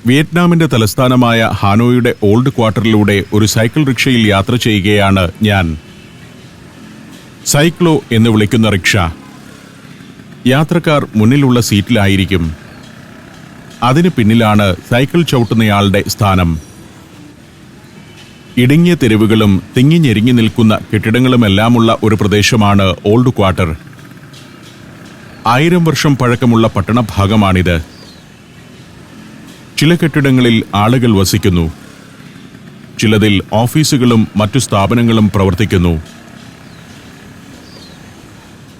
വിയറ്റ്നാമിന്റെ തലസ്ഥാനമായ ഹാനോയുടെ ഓൾഡ് ക്വാർട്ടറിലൂടെ ഒരു സൈക്കിൾ റിക്ഷയിൽ യാത്ര ചെയ്യുകയാണ് ഞാൻ. സൈക്ലോ എന്ന് വിളിക്കുന്ന റിക്ഷ. യാത്രക്കാർ മുന്നിലുള്ള സീറ്റിലായിരിക്കും. അതിന് പിന്നിലാണ് സൈക്കിൾ ചവിട്ടുന്നയാളുടെ സ്ഥാനം. ഇടുങ്ങിയ തെരുവുകളും തിങ്ങിഞ്ഞെരിങ്ങി നിൽക്കുന്ന കെട്ടിടങ്ങളുമെല്ലാമുള്ള ഒരു പ്രദേശമാണ് ഓൾഡ് ക്വാർട്ടർ. 1000 വർഷം പഴക്കമുള്ള പട്ടണഭാഗമാണിത്. ചില കെട്ടിടങ്ങളിൽ ആളുകൾ വസിക്കുന്നു. ചിലതിൽ ഓഫീസുകളും മറ്റു സ്ഥാപനങ്ങളും പ്രവർത്തിക്കുന്നു.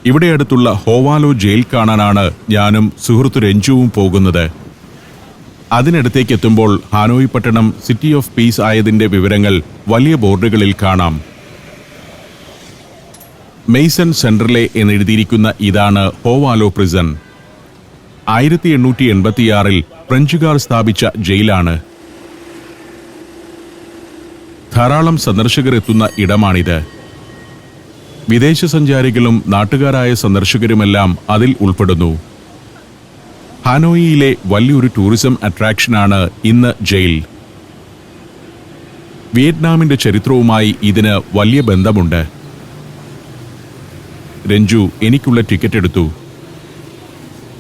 ഇവിടെ അടുത്തുള്ള ഹോവാലോ ജയിൽ കാണാനാണ് ഞാനും സുഹൃത്തു രഞ്ജുവും പോകുന്നത്. അതിനടുത്തേക്കെത്തുമ്പോൾ ഹാനോയ് പട്ടണം സിറ്റി ഓഫ് പീസ് ആയതിന്റെ വിവരങ്ങൾ വലിയ ബോർഡുകളിൽ കാണാം. മെയ്സൺ സെൻട്രലെ എന്നെഴുതിയിരിക്കുന്ന ഇതാണ് ഹോവാലോ പ്രിസൺ. 1886 ഫ്രഞ്ചുകാർ സ്ഥാപിച്ച ജയിലാണ്. ധാരാളം സന്ദർശകർ എത്തുന്ന ഇടമാണിത്. വിദേശ സഞ്ചാരികളും നാട്ടുകാരായ സന്ദർശകരുമെല്ലാം അതിൽ ഉൾപ്പെടുന്നു. ഹാനോയിയിലെ വലിയൊരു ടൂറിസം അട്രാക്ഷനാണ് ഇന്ന് ജയിൽ. വിയറ്റ്നാമിന്റെ ചരിത്രവുമായി ഇതിന് വലിയ ബന്ധമുണ്ട്. രഞ്ജു എനിക്കുള്ള ടിക്കറ്റ് എടുത്തു.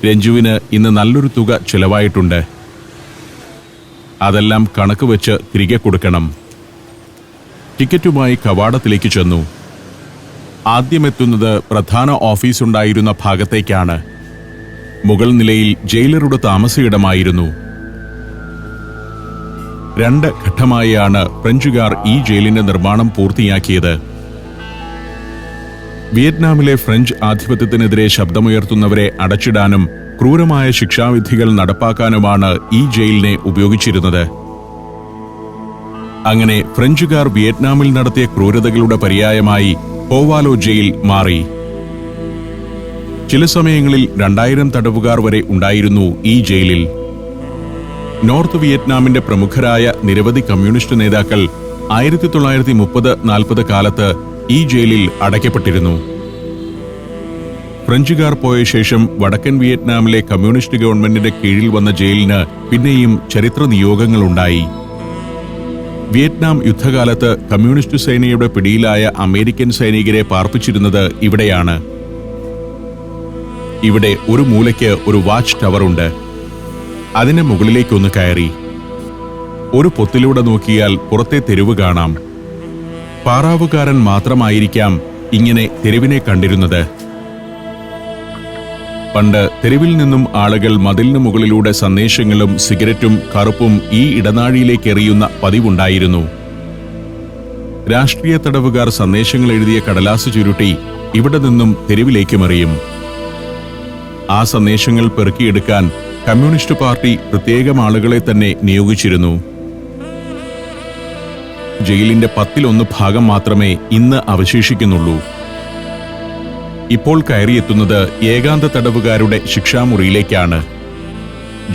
രഞ്ജുവിന് ഇന്ന് നല്ലൊരു തുക ചെലവായിട്ടുണ്ട്. അതെല്ലാം കണക്ക് വെച്ച് തിരികെ കൊടുക്കണം. ടിക്കറ്റുമായി കവാടത്തിലേക്ക് ചെന്നു. ആദ്യമെത്തുന്നത് പ്രധാന ഓഫീസുണ്ടായിരുന്ന ഭാഗത്തേക്കാണ്. മുകൾ നിലയിൽ ജയിലറുടെ താമസയിടമായിരുന്നു. 2 ഘട്ടമായാണ് ഫ്രഞ്ചുകാർ ഈ ജയിലിന്റെ നിർമ്മാണം പൂർത്തിയാക്കിയത്. വിയറ്റ്നാമിലെ ഫ്രഞ്ച് ആധിപത്യത്തിനെതിരെ ശബ്ദമുയർത്തുന്നവരെ അടച്ചിടാനും ക്രൂരമായ ശിക്ഷാവിധികൾ നടപ്പാക്കാനുമാണ് ഈ ജയിലിനെ ഉപയോഗിച്ചിരുന്നത്. അങ്ങനെ ഫ്രഞ്ചുകാർ വിയറ്റ്നാമിൽ നടത്തിയ ക്രൂരതകളുടെ പര്യായമായി ഹോവാലോ ജയിൽ മാറി. ചില സമയങ്ങളിൽ 2000 തടവുകാർ വരെ ഉണ്ടായിരുന്നു ഈ ജയിലിൽ. നോർത്ത് വിയറ്റ്നാമിന്റെ പ്രമുഖരായ നിരവധി കമ്മ്യൂണിസ്റ്റ് നേതാക്കൾ 1930-40 കാലത്ത് ഈ ജയിലിൽ അടയ്ക്കപ്പെട്ടിരുന്നു. ഫ്രഞ്ചുകാർ പോയ ശേഷം വടക്കൻ വിയറ്റ്നാമിലെ കമ്മ്യൂണിസ്റ്റ് ഗവൺമെന്റിന്റെ കീഴിൽ വന്ന ജയിലിന് പിന്നെയും ചരിത്ര നിയോഗങ്ങളുണ്ടായി. വിയറ്റ്നാം യുദ്ധകാലത്ത് കമ്മ്യൂണിസ്റ്റ് സേനയുടെ പിടിയിലായ അമേരിക്കൻ സൈനികരെ പാർപ്പിച്ചിരുന്നത് ഇവിടെയാണ്. ഇവിടെ ഒരു മൂലയ്ക്ക് ഒരു വാച്ച് ടവർ ഉണ്ട്. അതിന് മുകളിലേക്കൊന്ന് കയറി ഒരു പൊത്തിലൂടെ നോക്കിയാൽ പുറത്തെ തെരുവ് കാണാം. പാറാവുകാരൻ മാത്രമായിരിക്കാം ഇങ്ങനെ തെരുവിനെ കണ്ടിരുന്നത്. പണ്ട് തെരുവിൽ നിന്നും ആളുകൾ മതിലിന് മുകളിലൂടെ സന്ദേശങ്ങളും സിഗരറ്റും കറുപ്പും ഈ ഇടനാഴിയിലേക്ക് എറിയുന്ന പതിവുണ്ടായിരുന്നു. രാഷ്ട്രീയ തടവുകാർ സന്ദേശങ്ങൾ എഴുതിയ കടലാസ് ചുരുട്ടി ഇവിടെ നിന്നും തെരുവിലേക്കും എറിയും. ആ സന്ദേശങ്ങൾ പെറുക്കിയെടുക്കാൻ കമ്മ്യൂണിസ്റ്റ് പാർട്ടി പ്രത്യേകം ആളുകളെ തന്നെ നിയോഗിച്ചിരുന്നു. ജയിലിന്റെ 1/10 ഭാഗം മാത്രമേ ഇന്ന് അവശേഷിക്കുന്നുള്ളൂ. ഇപ്പോൾ കയറിയെത്തുന്നത് ഏകാന്ത തടവുകാരുടെ ശിക്ഷാമുറിയിലേക്കാണ്.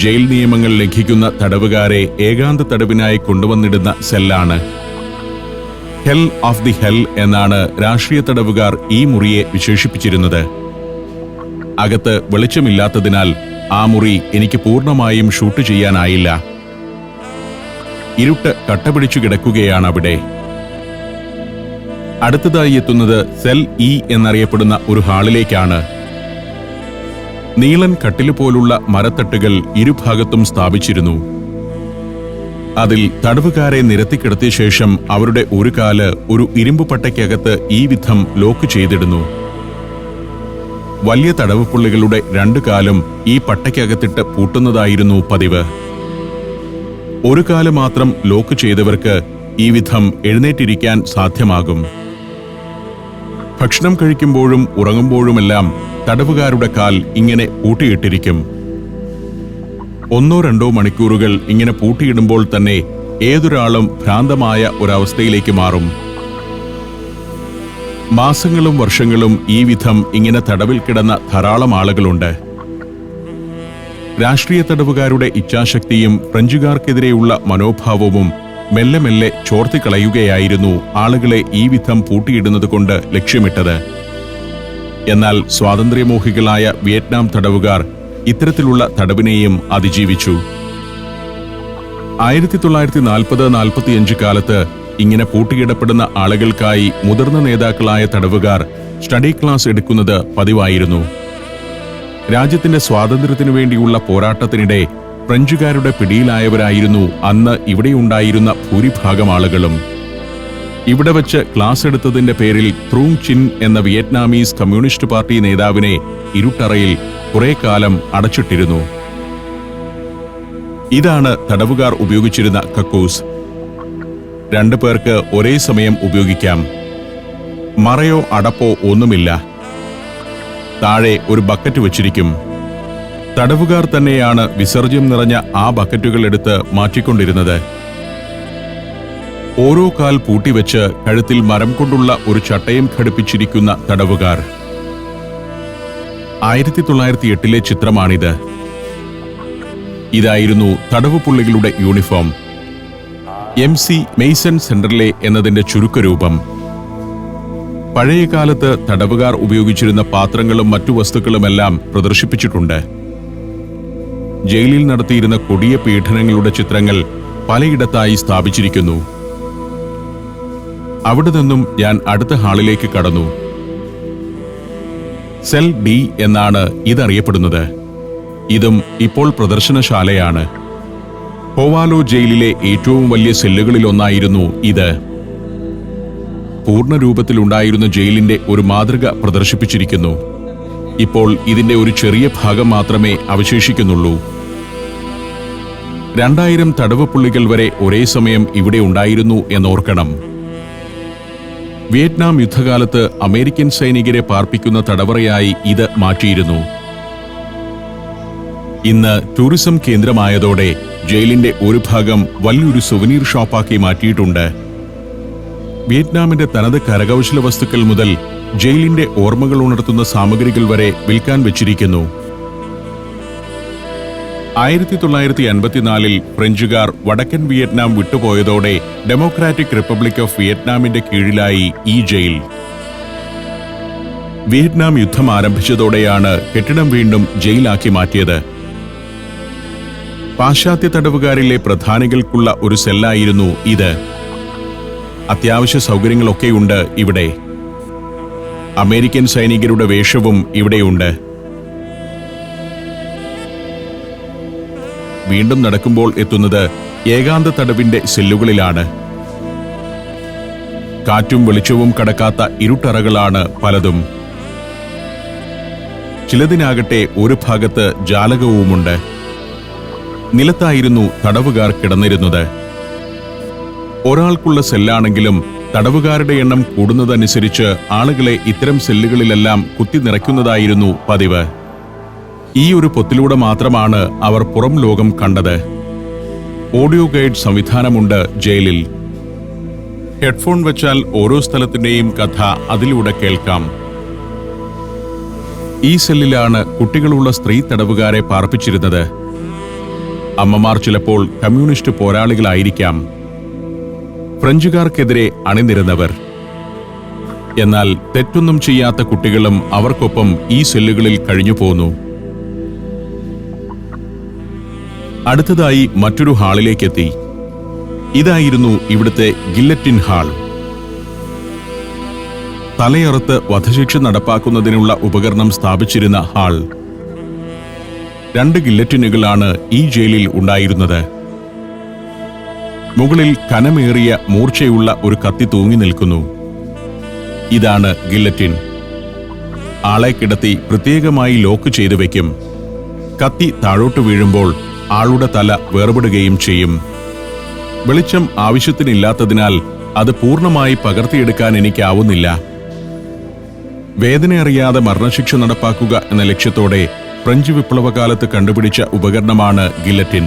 ജയിൽ നിയമങ്ങൾ ലംഘിക്കുന്ന തടവുകാരെ ഏകാന്ത തടവിനായി കൊണ്ടുവന്നിടുന്ന സെല്ലാണ്. ഹെൽ ഓഫ് ദി ഹെൽ എന്നാണ് രാഷ്ട്രീയ തടവുകാർ ഈ മുറിയെ വിശേഷിപ്പിച്ചിരുന്നത്. അകത്ത് വെളിച്ചമില്ലാത്തതിനാൽ ആ മുറി എനിക്ക് പൂർണ്ണമായും ഷൂട്ട് ചെയ്യാനായില്ല. ഇരുട്ട് കട്ടപിടിച്ചു കിടക്കുകയാണവിടെ. അടുത്തതായി എത്തുന്നത് സെൽ ഇ എന്നറിയപ്പെടുന്ന ഒരു ഹാളിലേക്കാണ്. നീളൻ കട്ടില് പോലുള്ള മരത്തട്ടുകൾ ഇരുഭാഗത്തും സ്ഥാപിച്ചിരുന്നു. അതിൽ തടവുകാരെ നിരത്തിക്കിടത്തിയ ശേഷം അവരുടെ ഒരു കാല് ഒരു ഇരുമ്പ് പട്ടയ്ക്കകത്ത് ഈ വിധം ലോക്ക് ചെയ്തിടുന്നു. വലിയ തടവുപുള്ളികളുടെ 2 കാലും ഈ പട്ടയ്ക്കകത്തിട്ട് പൂട്ടുന്നതായിരുന്നു പതിവ്. ഒരു കാല് മാത്രം ലോക്ക് ചെയ്തവർക്ക് ഈ വിധം എഴുന്നേറ്റിരിക്കാൻ സാധ്യമാകും. ഭക്ഷണം കഴിക്കുമ്പോഴും ഉറങ്ങുമ്പോഴുമെല്ലാം തടവുകാരുടെ കാൽ ഇങ്ങനെ പൂട്ടിയിട്ടിരിക്കും. 1-2 മണിക്കൂറുകൾ ഇങ്ങനെ പൂട്ടിയിടുമ്പോൾ തന്നെ ഏതൊരാളും ഭ്രാന്തമായ ഒരവസ്ഥയിലേക്ക് മാറും. മാസങ്ങളും വർഷങ്ങളും ഈ വിധം ഇങ്ങനെ തടവിൽ കിടന്ന ധാരാളം ആളുകളുണ്ട്. രാഷ്ട്രീയ തടവുകാരുടെ ഇച്ഛാശക്തിയും ഫ്രഞ്ചുകാർക്കെതിരെയുള്ള മനോഭാവവും മെല്ലെ മെല്ലെ ചോർത്തിക്കളയുകയായിരുന്നു ആളുകളെ ഈ വിധം പൂട്ടിയിടുന്നത് കൊണ്ട് ലക്ഷ്യമിട്ടത്. എന്നാൽ സ്വാതന്ത്ര്യമോഹികളായ വിയറ്റ്നാം തടവുകാർ ഇത്തരത്തിലുള്ള തടവിനെയും അതിജീവിച്ചു. 1940-45 കാലത്ത് ഇങ്ങനെ പൂട്ടിയിടപ്പെടുന്ന ആളുകൾക്കായി മുതിർന്ന നേതാക്കളായ തടവുകാർ സ്റ്റഡി ക്ലാസ് എടുക്കുന്നത് പതിവായിരുന്നു. രാജ്യത്തിന്റെ സ്വാതന്ത്ര്യത്തിനു വേണ്ടിയുള്ള പോരാട്ടത്തിനിടെ ഫ്രഞ്ചുകാരുടെ പിടിയിലായവരായിരുന്നു അന്ന് ഇവിടെയുണ്ടായിരുന്ന ഭൂരിഭാഗം ആളുകളും. ഇവിടെ വച്ച് ക്ലാസ് എടുത്തതിന്റെ പേരിൽ ത്രൂങ് ചിൻ എന്ന വിയറ്റ്നാമീസ് കമ്മ്യൂണിസ്റ്റ് പാർട്ടി നേതാവിനെ ഇരുട്ടറയിൽ കുറെ കാലം അടച്ചിട്ടിരുന്നു. ഇതാണ് തടവുകാർ ഉപയോഗിച്ചിരുന്ന കക്കൂസ്. 2 പേർക്ക് ഒരേ സമയം ഉപയോഗിക്കാം. മറയോ അടപ്പോ ഒന്നുമില്ല. താഴെ ഒരു ബക്കറ്റ് വച്ചിരിക്കും. തടവുകാർ തന്നെയാണ് വിസർജ്യം നിറഞ്ഞ ആ ബക്കറ്റുകൾ എടുത്ത് മാറ്റിക്കൊണ്ടിരുന്നത്. ഓരോ കാൽ പൂട്ടിവെച്ച് കഴുത്തിൽ മരം കൊണ്ടുള്ള ഒരു ചട്ടയും ഘടിപ്പിച്ചിരിക്കുന്ന തടവുകാർ. 1908 ചിത്രമാണിത്. ഇതായിരുന്നു തടവുപുള്ളികളുടെ യൂണിഫോം. MC മെയ്സൺ സെന്റർലെ എന്നതിന്റെ ചുരുക്കരൂപം. പഴയകാലത്ത് തടവുകാർ ഉപയോഗിച്ചിരുന്ന പാത്രങ്ങളും മറ്റു വസ്തുക്കളുമെല്ലാം പ്രദർശിപ്പിച്ചിട്ടുണ്ട്. ജയിലിൽ നടത്തിയിരുന്ന കൊടിയ പീഡനങ്ങളുടെ ചിത്രങ്ങൾ പലയിടത്തായി സ്ഥാപിച്ചിരിക്കുന്നു. അവിടെ നിന്നും ഞാൻ അടുത്ത ഹാളിലേക്ക് കടന്നു. സെൽ ഡി എന്നാണ് ഇതറിയപ്പെടുന്നത്. ഇതും ഇപ്പോൾ പ്രദർശനശാലയാണ്. ഹോവാലോ ജയിലിലെ ഏറ്റവും വലിയ സെല്ലുകളിലൊന്നായിരുന്നു ഇത്. പൂർണ്ണരൂപത്തിലുണ്ടായിരുന്ന ജയിലിന്റെ ഒരു മാതൃക പ്രദർശിപ്പിച്ചിരിക്കുന്നു. ഇപ്പോൾ ഇതിന്റെ ഒരു ചെറിയ ഭാഗം മാത്രമേ അവശേഷിക്കുന്നുള്ളൂ. 2000 തടവുപുള്ളികൾ വരെ ഒരേ സമയം ഇവിടെ ഉണ്ടായിരുന്നു എന്നോർക്കണം. വിയറ്റ്നാം യുദ്ധകാലത്ത് അമേരിക്കൻ സൈനികരെ പാർപ്പിക്കുന്ന തടവറയായി ഇത് മാറ്റിയിരുന്നു. ഇന്ന് ടൂറിസം കേന്ദ്രമായതോടെ ജയിലിന്റെ ഒരു ഭാഗം വലിയൊരു സുവനീർ ഷോപ്പാക്കി മാറ്റിയിട്ടുണ്ട്. വിയറ്റ്നാമിന്റെ തനത് കരകൗശല വസ്തുക്കൾ മുതൽ ജയിലിന്റെ ഓർമ്മകൾ ഉണർത്തുന്ന സാമഗ്രികൾ വരെ വിൽക്കാൻ വെച്ചിരിക്കുന്നു. 1954 ഫ്രഞ്ചുകാർ വടക്കൻ വിയറ്റ്നാം വിട്ടുപോയതോടെ ഡെമോക്രാറ്റിക് റിപ്പബ്ലിക് ഓഫ് വിയറ്റ്നാമിന്റെ കീഴിലായി ഈ ജയിൽ. വിയറ്റ്നാം യുദ്ധം ആരംഭിച്ചതോടെയാണ് കെട്ടിടം വീണ്ടും ജയിലാക്കി മാറ്റിയത്. പാശ്ചാത്യ തടവുകാരിലെ പ്രധാനികൾക്കുള്ള ഒരു സെല്ലായിരുന്നു ഇത്. അത്യാവശ്യ സൗകര്യങ്ങളൊക്കെയുണ്ട് ഇവിടെ. അമേരിക്കൻ സൈനികരുടെ വേഷവും ഇവിടെയുണ്ട്. വീണ്ടും നടക്കുമ്പോൾ എത്തുന്നത് ഏകാന്ത തടവിന്റെ സെല്ലുകളിലാണ്. കാറ്റും വെളിച്ചവും കടക്കാത്ത ഇരുട്ടറകളാണ് പലതും. ചിലതിനാകട്ടെ ഒരു ഭാഗത്ത് ജാലകവുമുണ്ട്. നിലത്തായിരുന്നു തടവുകാർ കിടന്നിരുന്നത്. ഒരാൾക്കുള്ള സെല്ലാണെങ്കിലും തടവുകാരുടെ എണ്ണം കൂടുന്നതനുസരിച്ച് ആളുകളെ ഇത്തരം സെല്ലുകളിലെല്ലാം കുത്തി നിറയ്ക്കുന്നതായിരുന്നു പതിവ്. ഈ ഒരു പൊത്തിലൂടെ മാത്രമാണ് അവർ പുറം ലോകം കണ്ടത്. ഓഡിയോ ഗൈഡ് സംവിധാനമുണ്ട് ജയിലിൽ. ഹെഡ്ഫോൺ വെച്ചാൽ ഓരോ സ്ഥലത്തിന്റെയും കഥ അതിലൂടെ കേൾക്കാം. ഈ സെല്ലിലാണ് കുട്ടികളുള്ള സ്ത്രീ തടവുകാരെ പാർപ്പിച്ചിരുന്നത്. അമ്മമാർ ചിലപ്പോൾ കമ്മ്യൂണിസ്റ്റ് പോരാളികളായിരിക്കാം. ഫ്രഞ്ചുകാർക്കെതിരെ അണിനിരന്നവർ. എന്നാൽ തെറ്റൊന്നും ചെയ്യാത്ത കുട്ടികളും അവർക്കൊപ്പം ഈ സെല്ലുകളിൽ കഴിഞ്ഞുപോന്നു. അടുത്തതായി മറ്റൊരു ഹാളിലേക്കെത്തി. ഇതായിരുന്നു ഇവിടുത്തെ ഗില്ലറ്റിൻ ഹാൾ. തലയറുത്ത് വധശിക്ഷ നടപ്പാക്കുന്നതിനുള്ള ഉപകരണം സ്ഥാപിച്ചിരുന്ന ഹാൾ. 2 ഗില്ലറ്റിനുകളാണ് ഈ ജയിലിൽ ഉണ്ടായിരുന്നത്. മുകളിൽ കനമേറിയ മൂർച്ചയുള്ള ഒരു കത്തി തൂങ്ങി നിൽക്കുന്നു. ഇതാണ് ഗില്ലറ്റിൻ. ആളെ കിടത്തി പ്രത്യേകമായി ലോക്ക് ചെയ്തു വയ്ക്കും. കത്തി താഴോട്ട് വീഴുമ്പോൾ ആളുടെ തല വേർപെടുകയും ചെയ്യും. വെളിച്ചം ആവശ്യത്തിനില്ലാത്തതിനാൽ അത് പൂർണ്ണമായി പകർത്തിയെടുക്കാൻ എനിക്കാവുന്നില്ല. വേദനയറിയാതെ മരണശിക്ഷ നടപ്പാക്കുക എന്ന ലക്ഷ്യത്തോടെ ഫ്രഞ്ച് വിപ്ലവകാലത്ത് കണ്ടുപിടിച്ച ഉപകരണമാണ് ഗില്ലറ്റിൻ.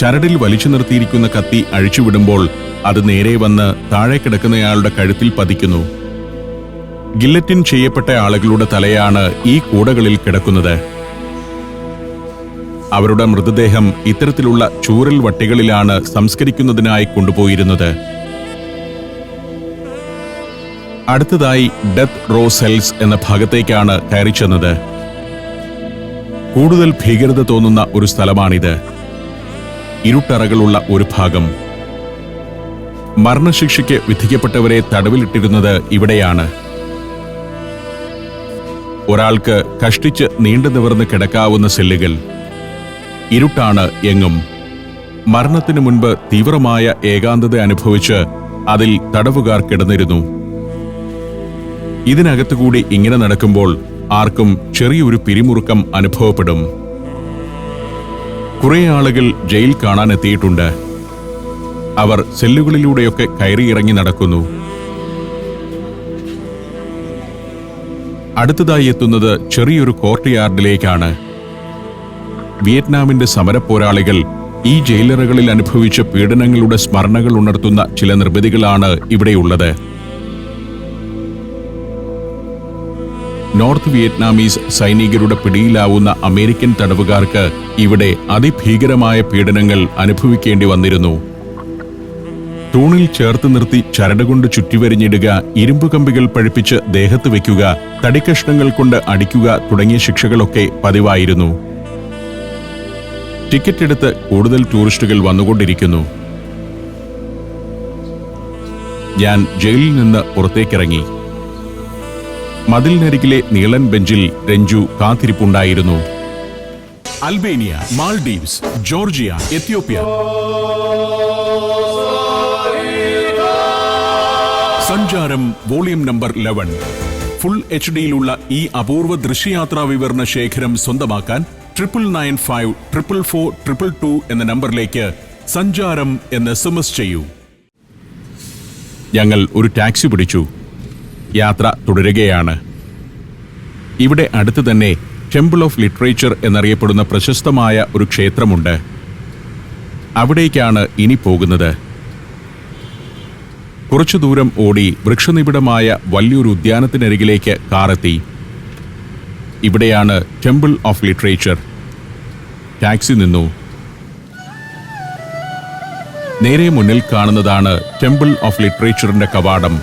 ചരടിൽ വലിച്ചു നിർത്തിയിരിക്കുന്ന കത്തി അഴിച്ചുവിടുമ്പോൾ അത് നേരെ വന്ന് താഴെ കിടക്കുന്നയാളുടെ കഴുത്തിൽ പതിക്കുന്നു. ഗില്ലറ്റിൻ ചെയ്യപ്പെട്ട ആളുകളുടെ തലയാണ് ഈ കൂടകളിൽ കിടക്കുന്നത്. അവരുടെ മൃതദേഹം ഇത്തരത്തിലുള്ള ചൂരൽ വട്ടികളിലാണ് സംസ്കരിക്കുന്നതിനായി കൊണ്ടുപോയിരുന്നത്. അടുത്തതായി ഡെത്ത് റോ സെൽസ് എന്ന ഭാഗത്തേക്കാണ് കയറി ചെന്നത്. കൂടുതൽ ഭീകരത തോന്നുന്ന ഒരു സ്ഥലമാണിത്. ഇരുട്ടറകളുള്ള ഒരു ഭാഗം. മരണശിക്ഷയ്ക്ക് വിധിക്കപ്പെട്ടവരെ തടവിലിട്ടിരുന്നത് ഇവിടെയാണ്. ഒരാൾക്ക് കഷ്ടിച്ച് നീണ്ടു നിവർന്ന് കിടക്കാവുന്ന സെല്ലുകൾ. ഇരുട്ടാണ് എങ്ങും. മരണത്തിനു മുൻപ് തീവ്രമായ ഏകാന്തത അനുഭവിച്ച് അതിൽ തടവുകാർ കിടന്നിരുന്നു. ഇതിനകത്തുകൂടി ഇങ്ങനെ നടക്കുമ്പോൾ ആർക്കും ചെറിയൊരു പിരിമുറുക്കം അനുഭവപ്പെടും. കുറെ ആളുകൾ ജയിൽ കാണാനെത്തിയിട്ടുണ്ട്. അവർ സെല്ലുകളിലൂടെയൊക്കെ കയറിയിറങ്ങി നടക്കുന്നു. അടുത്തതായി എത്തുന്നത് ചെറിയൊരു കോർട്ട്യാർഡിലേക്കാണ്. വിയറ്റ്നാമിന്റെ സമരപ്പോരാളികൾ ഈ ജയിലറകളിൽ അനുഭവിച്ച പീഡനങ്ങളുടെ സ്മരണകൾ ഉണർത്തുന്ന ചില നിർമ്മിതികളാണ് ഇവിടെയുള്ളത്. നോർത്ത് വിയറ്റ്നാമീസ് സൈനികരുടെ പിടിയിലാവുന്ന അമേരിക്കൻ തടവുകാർക്ക് ഇവിടെ അതിഭീകരമായ പീഡനങ്ങൾ അനുഭവിക്കേണ്ടി വന്നിരുന്നു. തൂണിൽ ചേർത്ത് നിർത്തി ചരടുകൊണ്ട് ചുറ്റിവരിഞ്ഞിടുക, ഇരുമ്പ് കമ്പികൾ പഴിപ്പിച്ച് ദേഹത്ത് വയ്ക്കുക, തടിക്കഷ്ണങ്ങൾ കൊണ്ട് അടിക്കുക തുടങ്ങിയ ശിക്ഷകളൊക്കെ പതിവായിരുന്നു. ടിക്കറ്റ് എടുത്ത് കൂടുതൽ ടൂറിസ്റ്റുകൾ വന്നുകൊണ്ടിരിക്കുന്നു. ഞാൻ ജയിലിൽ നിന്ന് പുറത്തേക്കിറങ്ങി. മതിലിനരികിലെ നീളൻ ബെഞ്ചിൽ രഞ്ജു കാത്തിരിപ്പുണ്ടായിരുന്നു. Albania, Maldives, Georgia, Ethiopia. Sancharam volume number 11. Full HD-യിലുള്ള ഈ അപൂർവ ദൃശ്യയാത്രാ വിവരണ ശേഖരം സ്വന്തമാക്കാൻ 99544422 എന്ന നമ്പറിലേക്ക് സഞ്ചാരം എന്ന് SMS ചെയ്യൂ. ഞങ്ങൾ ഒരു ടാക്സി പിടിച്ചു. യാത്ര തുടരുകയാണ്. ഇവിടെ അടുത്ത് തന്നെ ടെമ്പിൾ ഓഫ് ലിറ്ററേച്ചർ എന്നറിയപ്പെടുന്ന പ്രശസ്തമായ ഒരു ക്ഷേത്രമുണ്ട്. അവിടേക്കാണ് ഇനി പോകുന്നത്. കുറച്ചു ദൂരം ഓടി വൃക്ഷനിബിഡമായ വലിയൊരു ഉദ്യാനത്തിനരികിലേക്ക് കാറെത്തി. ഇവിടെയാണ് ടെമ്പിൾ ഓഫ് ലിറ്ററേച്ചർ. ടാക്സി നിന്നു. നേരെ മുന്നിൽ കാണുന്നതാണ് ടെമ്പിൾ ഓഫ് ലിറ്ററേച്ചറിന്റെ കവാടം.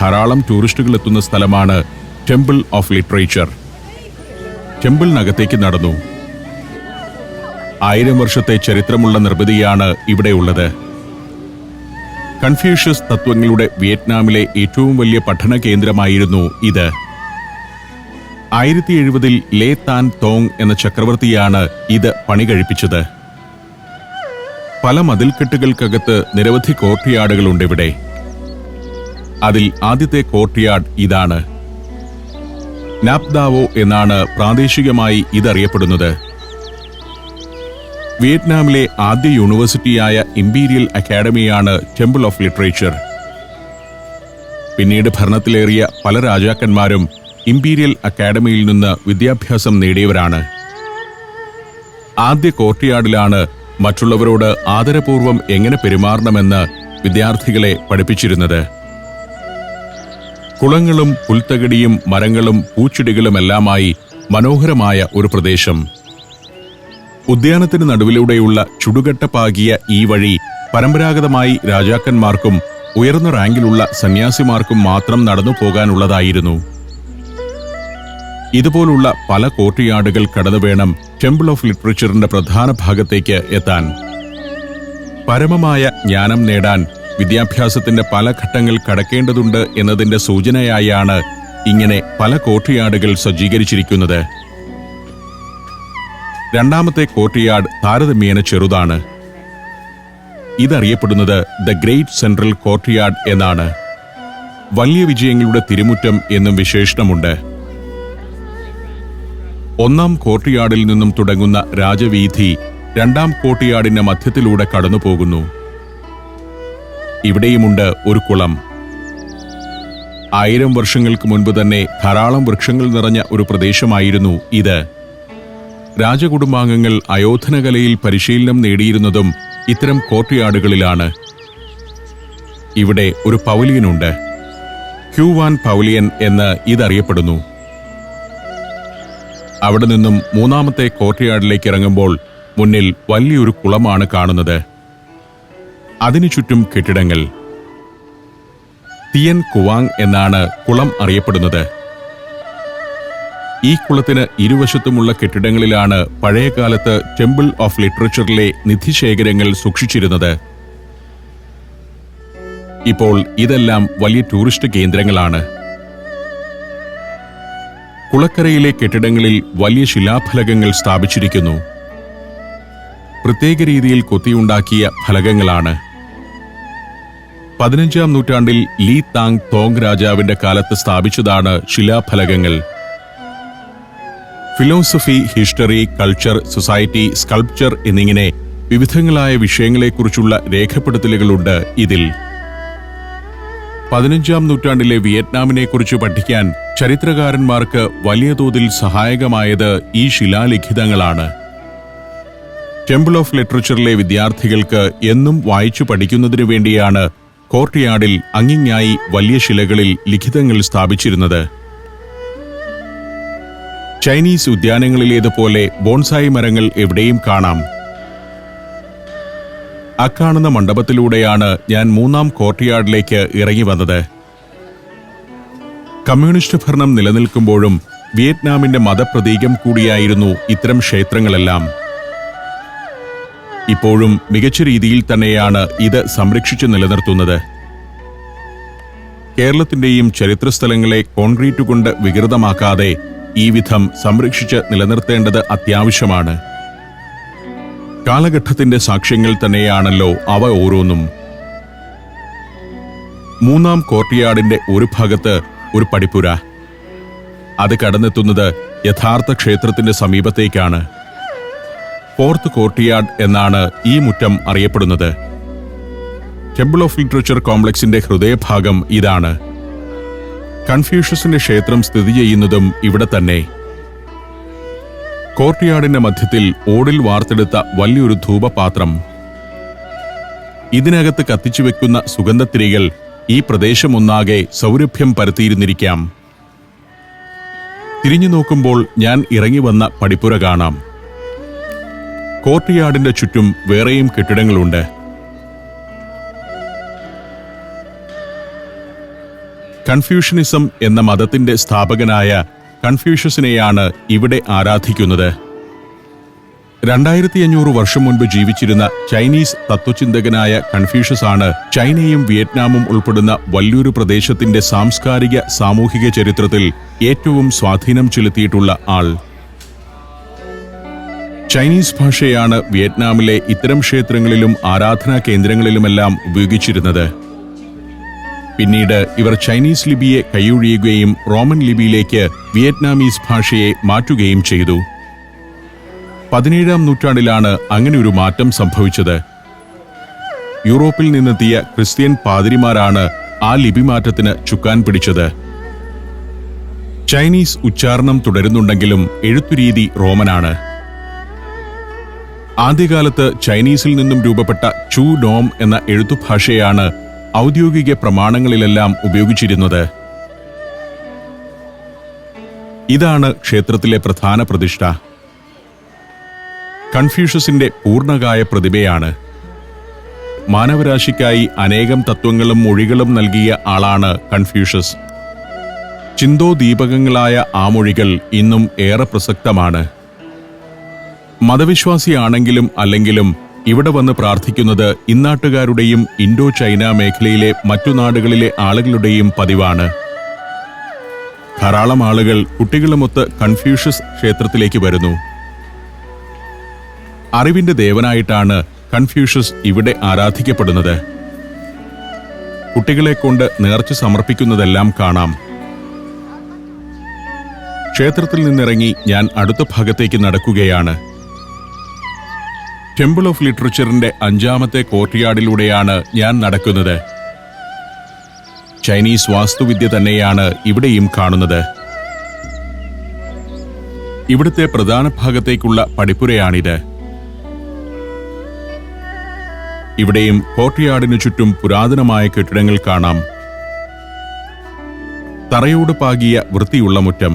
ധാരാളം ടൂറിസ്റ്റുകൾ എത്തുന്ന സ്ഥലമാണ് ടെമ്പിൾ ഓഫ് ലിറ്ററേച്ചർ. ടെമ്പിളിനകത്തേക്ക് നടന്നു. 1000 വർഷത്തെ ചരിത്രമുള്ള നിർമ്മിതിയാണ് ഇവിടെയുള്ളത്. കൺഫ്യൂഷ്യസ് തത്വങ്ങളുടെ വിയറ്റ്നാമിലെ ഏറ്റവും വലിയ പഠന കേന്ദ്രമായിരുന്നു ഇത്. 1070-ൽ ലേ താൻ തോങ് എന്ന ചക്രവർത്തിയാണ് ഇത് പണി കഴിപ്പിച്ചത്. പല മതിൽക്കെട്ടുകൾക്കകത്ത് നിരവധി കോർട്ട്യാർഡുകളുണ്ട് ഇവിടെ. അതിൽ ആദ്യത്തെ കോർട്ട്യാർഡ് ഇതാണ്. നാപ്ദാവോ എന്നാണ് പ്രാദേശികമായി ഇതറിയപ്പെടുന്നത്. വിയറ്റ്നാമിലെ ആദ്യ യൂണിവേഴ്സിറ്റിയായ ഇംപീരിയൽ അക്കാഡമിയാണ് ടെമ്പിൾ ഓഫ് ലിറ്ററേച്ചർ. പിന്നീട് ഭരണത്തിലേറിയ പല രാജാക്കന്മാരും ഇംപീരിയൽ അക്കാഡമിയിൽ നിന്ന് വിദ്യാഭ്യാസം നേടിയവരാണ്. ആദ്യ കോർട്ട്യാർഡിലാണ് മറ്റുള്ളവരോട് ആദരപൂർവ്വം എങ്ങനെ പെരുമാറണമെന്ന് വിദ്യാർത്ഥികളെ പഠിപ്പിച്ചിരുന്നത്. കുളങ്ങളും പുൽത്തകിടിയും മരങ്ങളും പൂച്ചെടികളുമെല്ലാമായി മനോഹരമായ ഒരു പ്രദേശം. ഉദ്യാനത്തിന് നടുവിലൂടെയുള്ള ചുടുകട്ടപ്പാകിയ ഈ വഴി പരമ്പരാഗതമായി രാജാക്കന്മാർക്കും ഉയർന്ന റാങ്കിലുള്ള സന്യാസിമാർക്കും മാത്രം നടന്നു പോകാനുള്ളതായിരുന്നു. ഇതുപോലുള്ള പല കോർട്ട്യാർഡുകൾ കടന്നുവേണം ടെമ്പിൾ ഓഫ് ലിറ്ററേച്ചറിന്റെ പ്രധാന ഭാഗത്തേക്ക് എത്താൻ. പരമമായ ജ്ഞാനം നേടാൻ വിദ്യാഭ്യാസത്തിന്റെ പല ഘട്ടങ്ങൾ കടക്കേണ്ടതുണ്ട് എന്നതിന്റെ സൂചനയായാണ് ഇങ്ങനെ പല കോർട്ട്യാർഡുകൾ സജ്ജീകരിച്ചിരിക്കുന്നത്. രണ്ടാമത്തെ കോർട്ട്യാർഡ് താരതമ്യേന ചെറുതാണ്. ഇതറിയപ്പെടുന്നത് ദ ഗ്രേറ്റ് സെൻട്രൽ കോർട്ട്യാർഡ് എന്നാണ്. വലിയ വിജയങ്ങളുടെ തിരുമുറ്റം എന്നും വിശേഷണമുണ്ട്. ഒന്നാം കോർട്ട്യാർഡിൽ നിന്നും തുടങ്ങുന്ന രാജവീഥി രണ്ടാം കോർട്ട്യാർഡിന്റെ മധ്യത്തിലൂടെ കടന്നുപോകുന്നു. ഇവിടെയുമുണ്ട് ഒരു കുളം. 1000 വർഷങ്ങൾക്ക് മുൻപ് തന്നെ ധാരാളം വൃക്ഷങ്ങൾ നിറഞ്ഞ ഒരു പ്രദേശമായിരുന്നു ഇത്. രാജകുടുംബാംഗങ്ങൾ ആയോധനകലയിൽ പരിശീലനം നേടിയിരുന്നതും ഇത്തരം കോർട്ട്യാർഡുകളിലാണ്. ഇവിടെ ഒരു പവലിയനുണ്ട്. ക്യൂവാൻ പവലിയൻ എന്ന് ഇതറിയപ്പെടുന്നു. അവിടെ നിന്നും മൂന്നാമത്തെ കോർട്ട്യാർഡിലേക്ക് ഇറങ്ങുമ്പോൾ മുന്നിൽ വലിയൊരു കുളമാണ് കാണുന്നത്. അതിനു ചുറ്റും കെട്ടിടങ്ങൾ. തിയൻ കുവാങ് എന്നാണ് കുളം അറിയപ്പെടുന്നത്. ഈ കുളത്തിന് ഇരുവശത്തുമുള്ള കെട്ടിടങ്ങളിലാണ് പഴയകാലത്ത് ടെമ്പിൾ ഓഫ് ലിറ്ററേച്ചറിലെ നിധിശേഖരങ്ങൾ സൂക്ഷിച്ചിരുന്നത്. ഇപ്പോൾ ഇതെല്ലാം വലിയ ടൂറിസ്റ്റ് കേന്ദ്രങ്ങളാണ്. കുളക്കരയിലെ കെട്ടിടങ്ങളിൽ വലിയ ശിലാഫലകങ്ങൾ സ്ഥാപിച്ചിരിക്കുന്നു. പ്രത്യേക രീതിയിൽ കൊത്തിയുണ്ടാക്കിയ ഫലകങ്ങളാണ്. 15-ാം നൂറ്റാണ്ടിൽ ലീ താങ് തോങ് രാജാവിന്റെ കാലത്ത് സ്ഥാപിച്ചതാണ് ശിലാഫലകങ്ങൾ. Philosophy, history, culture, society, sculpture എന്നിങ്ങനെ വിവിധങ്ങളായ വിഷയങ്ങളെക്കുറിച്ചുള്ള രേഖപ്പെടുത്തലുകളുണ്ട് ഇതിൽ. 15-ാം നൂറ്റാണ്ടിലെ വിയറ്റ്നാമിനെക്കുറിച്ച് പഠിക്കാൻ ചരിത്രകാരന്മാർക്ക് വലിയ തോതിൽ സഹായകമായത് ഈ ശിലാലിഖിതങ്ങളാണ്. ടെമ്പിൾ ഓഫ് ലിറ്ററേച്ചറിലെ വിദ്യാർത്ഥികൾക്ക് എന്നും വായിച്ചു പഠിക്കുന്നതിനു വേണ്ടിയാണ് കോർട്ട്യാർഡിൽ അങ്ങിങ്ങായി വലിയ ശിലകളിൽ ലിഖിതങ്ങൾ സ്ഥാപിച്ചിരുന്നത്. ചൈനീസ് ഉദ്യാനങ്ങളിലേതുപോലെ ബോൺസായി മരങ്ങൾ എവിടെയും കാണാം. അക്കാണുന്ന മണ്ഡപത്തിലൂടെയാണ് ഞാൻ 3-ാം കോർട്ട്യാർഡിലേക്ക് ഇറങ്ങി വന്നത്. കമ്മ്യൂണിസ്റ്റ് ഭരണം നിലനിൽക്കുമ്പോഴും വിയറ്റ്നാമിന്റെ മതപ്രതീകം കൂടിയായിരുന്നു ഇത്തരം ക്ഷേത്രങ്ങളെല്ലാം. ഇപ്പോഴും മികച്ച രീതിയിൽ തന്നെയാണ് ഇത് സംരക്ഷിച്ചു നിലനിർത്തുന്നത്. കേരളത്തിന്റെയും ചരിത്രസ്ഥലങ്ങളെ കോൺക്രീറ്റ് കൊണ്ട് വികൃതമാക്കാതെ ഈ വിധം സംരക്ഷിച്ച് നിലനിർത്തേണ്ടത് അത്യാവശ്യമാണ്. കാലഘട്ടത്തിന്റെ സാക്ഷ്യങ്ങൾ തന്നെയാണല്ലോ അവ ഓരോന്നും. 3-ാം കോർട്ട്യാർഡിന്റെ ഒരു ഭാഗത്ത് ഒരു പടിപ്പുര. അത് കടന്നെത്തുന്നത് യഥാർത്ഥ ക്ഷേത്രത്തിന്റെ സമീപത്തേക്കാണ്. 4th കോർട്ട്യാർഡ് എന്നാണ് ഈ മുറ്റം അറിയപ്പെടുന്നത്. ടെമ്പിൾ ഓഫ് ലിറ്ററേച്ചർ കോംപ്ലക്സിന്റെ ഹൃദയഭാഗം ഇതാണ്. കൺഫ്യൂഷ്യസിന്റെ ക്ഷേത്രം സ്ഥിതി ചെയ്യുന്നതും ഇവിടെ തന്നെ. കോർട്ട്യാർഡിന്റെ മധ്യത്തിൽ ഓടിൽ വാർത്തെടുത്ത വലിയൊരു ധൂപപാത്രം. ഇതിനകത്ത് കത്തിച്ചു വെക്കുന്ന സുഗന്ധത്തിരികൾ ഈ പ്രദേശമൊന്നാകെ സൗരഭ്യം പരത്തിയിരുന്നിരിക്കാം. തിരിഞ്ഞു നോക്കുമ്പോൾ ഞാൻ ഇറങ്ങി വന്ന പടിപ്പുര കാണാം. കോർട്ട്യാർഡിന്റെ ചുറ്റും വേറെയും കെട്ടിടങ്ങളുണ്ട്. കൺഫ്യൂഷ്യനിസം എന്ന മതത്തിന്റെ സ്ഥാപകനായ കൺഫ്യൂഷ്യസിനെയാണ് ഇവിടെ ആരാധിക്കുന്നത്. 2500 വർഷം മുൻപ് ജീവിച്ചിരുന്ന ചൈനീസ് തത്വചിന്തകനായ കൺഫ്യൂഷ്യസ് ആണ് ചൈനയും വിയറ്റ്നാമും ഉൾപ്പെടുന്ന വലിയൊരു പ്രദേശത്തിന്റെ സാംസ്കാരിക സാമൂഹിക ചരിത്രത്തിൽ ഏറ്റവും സ്വാധീനം ചെലുത്തിയിട്ടുള്ള ആൾ. ചൈനീസ് ഭാഷയാണ് വിയറ്റ്നാമിലെ ഇത്തരം ക്ഷേത്രങ്ങളിലും ആരാധനാ കേന്ദ്രങ്ങളിലുമെല്ലാം ഉപയോഗിച്ചിരുന്നത്. പിന്നീട് ഇവർ ചൈനീസ് ലിപിയെ കൈയൊഴിയുകയും റോമൻ ലിപിയിലേക്ക് വിയറ്റ്നാമീസ് ഭാഷയെ മാറ്റുകയും ചെയ്തു. 17-ാം നൂറ്റാണ്ടിലാണ് അങ്ങനെയൊരു മാറ്റം സംഭവിച്ചത്. യൂറോപ്പിൽ നിന്നെത്തിയ ക്രിസ്ത്യൻ പാതിരിമാരാണ് ആ ലിപിമാറ്റത്തിന് ചുക്കാൻ പിടിച്ചത്. ചൈനീസ് ഉച്ചാരണം തുടരുന്നുണ്ടെങ്കിലും എഴുത്തുരീതി റോമനാണ്. ആദ്യകാലത്ത് ചൈനീസിൽ നിന്നും രൂപപ്പെട്ട ചു ഡോം എന്ന എഴുത്തുഭാഷയാണ് ഔദ്യോഗിക പ്രമാണങ്ങളിലെല്ലാം ഉപയോഗിച്ചിരുന്നത്. ഇതാണ് ക്ഷേത്രത്തിലെ പ്രധാന പ്രതിഷ്ഠ. കൺഫ്യൂഷ്യസിന്റെ പൂർണ്ണകായ പ്രതിഭയാണ്. മാനവരാശിക്കായി അനേകം തത്വങ്ങളും മൊഴികളും നൽകിയ ആളാണ് കൺഫ്യൂഷ്യസ്. ചിന്തോദീപകങ്ങളായ ആ മൊഴികൾ ഇന്നും ഏറെ പ്രസക്തമാണ്. മതവിശ്വാസിയാണെങ്കിലും അല്ലെങ്കിലും ഇവിടെ വന്ന് പ്രാർത്ഥിക്കുന്നത് ഇന്നാട്ടുകാരുടെയും ഇൻഡോ ചൈന മേഖലയിലെ മറ്റു നാടുകളിലെ ആളുകളുടെയും പതിവാണ്. ധാരാളം ആളുകൾ കുട്ടികളുമൊത്ത് കൺഫ്യൂഷ്യസ് ക്ഷേത്രത്തിലേക്ക് വരുന്നു. അറിവിന്റെ ദേവനായിട്ടാണ് കൺഫ്യൂഷ്യസ് ഇവിടെ ആരാധിക്കപ്പെടുന്നത്. കുട്ടികളെ കൊണ്ട് നേർച്ച സമർപ്പിക്കുന്നതെല്ലാം കാണാം. ക്ഷേത്രത്തിൽ നിന്നിറങ്ങി ഞാൻ അടുത്ത ഭാഗത്തേക്ക് നടക്കുകയാണ്. ടെമ്പിൾ ഓഫ് ലിറ്ററേച്ചറിന്റെ 5-ാമത്തെ കോർട്ട്യാർഡിലൂടെയാണ് ഞാൻ നടക്കുന്നത്. ചൈനീസ് വാസ്തുവിദ്യ തന്നെയാണ് ഇവിടെയും കാണുന്നത്. ഇവിടുത്തെ പ്രധാന ഭാഗത്തേക്കുള്ള പടിപ്പുരയാണിത്. ഇവിടെയും കോർട്ട്യാർഡിനു ചുറ്റും പുരാതനമായ കെട്ടിടങ്ങൾ കാണാം. തറയോട് പാകിയ വൃത്തിയുള്ള മുറ്റം.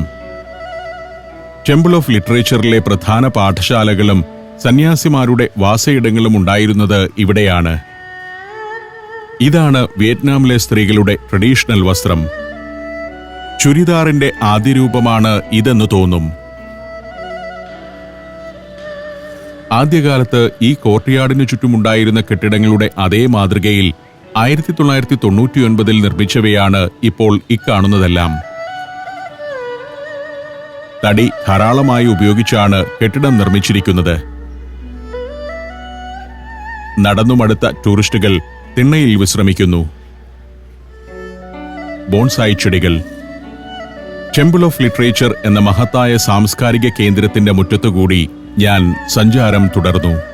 ടെമ്പിൾ ഓഫ് ലിറ്ററേച്ചറിലെ പ്രധാന പാഠശാലകളും സന്യാസിമാരുടെ വാസയിടങ്ങളും ഉണ്ടായിരുന്നത് ഇവിടെയാണ്. ഇതാണ് വിയറ്റ്നാമിലെ സ്ത്രീകളുടെ ട്രഡീഷണൽ വസ്ത്രം. ചുരിദാറിന്റെ ആദ്യ രൂപമാണ് ഇതെന്ന് തോന്നും. ആദ്യകാലത്ത് ഈ കോർട്ട്യാർഡിനു ചുറ്റുമുണ്ടായിരുന്ന കെട്ടിടങ്ങളുടെ അതേ മാതൃകയിൽ 1999 നിർമ്മിച്ചവയാണ് ഇപ്പോൾ ഇക്കാണുന്നതെല്ലാം. തടി ധാരാളമായി ഉപയോഗിച്ചാണ് കെട്ടിടം നിർമ്മിച്ചിരിക്കുന്നത്. നടന്നുമടുത്ത ടൂറിസ്റ്റുകൾ തിണ്ണയിൽ വിശ്രമിക്കുന്നു. ബോൺസായി ചെടികൾ. ടെമ്പിൾ ഓഫ് ലിറ്ററേച്ചർ എന്ന മഹത്തായ സാംസ്കാരിക കേന്ദ്രത്തിന്റെ മുറ്റത്തുകൂടി ഞാൻ സഞ്ചാരം തുടർന്നു.